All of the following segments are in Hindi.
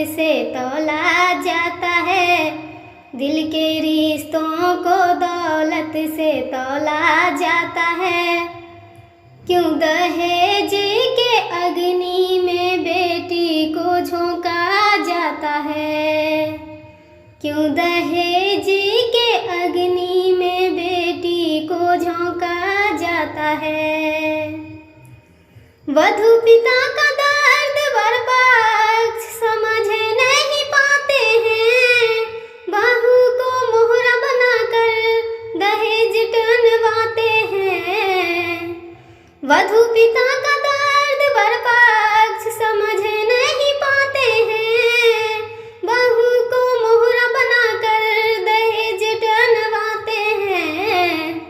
से तौला जाता है। दिल के रिश्तों को दौलत से तौला जाता है। क्यों दहेज के अग्नि में बेटी को झोंका जाता है। क्यों दहेज के अग्नि में बेटी को झोंका जाता है। वधू पिता का दर्द बर्बाद समझ नहीं पाते हैं। बहू को मोहरा बनाकर दहेज टनवाते हैं। वधू पिता का दर्द बर्बाद समझ नहीं पाते हैं। बहू को मोहरा बनाकर दहेज टनवाते हैं।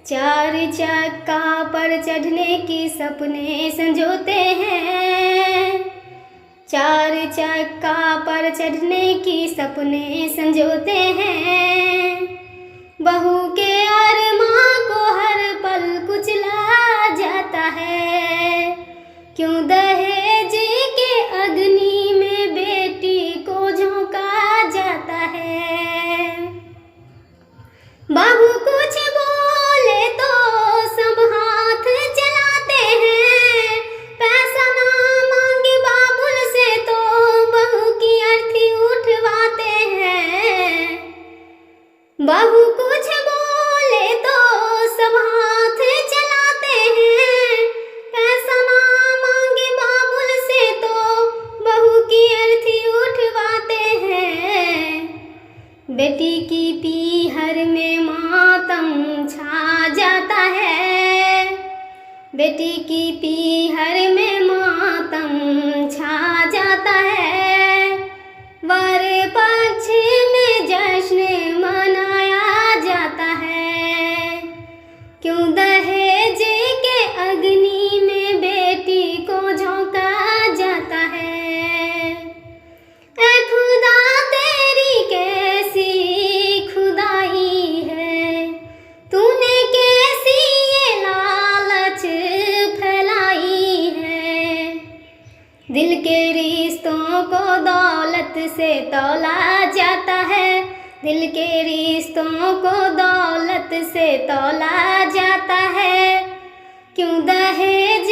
चार चक्का पर चढ़ने की सपने संजोते हैं। चार चक्का पर चढ़ने की सपने संजोते हैं। बहू के अरमां को हर पल कुचला जाता है। क्यों दहेज के अग्नि में बेटी को झोंका जाता है। बहू कुछ बोले तो सब हाथ चलाते हैं। पैसा ना मांगे बाबुल से तो बहू की अर्थी उठवाते हैं। बहू कुछ बोले तो सब हाथ चलाते हैं। पैसा ना मांगे बाबुल से तो बहू की अर्थी उठवाते हैं। बेटी की पीहर में मातम छा जाता है। बेटी की पीहर में मातम छा जाता है। वर पक्ष में जश्न मनाया जाता है। क्यों दहेज के अग्नि में बेटी को झोंका जाता है। ऐ खुदा तेरी कैसी खुदाई है। तूने कैसी ये लालच फैलाई है। दिल के रिश्तों को दौलत से तौला जाता है। दिल के रिश्तों को दौलत से तौला जाता है। क्यों दहेज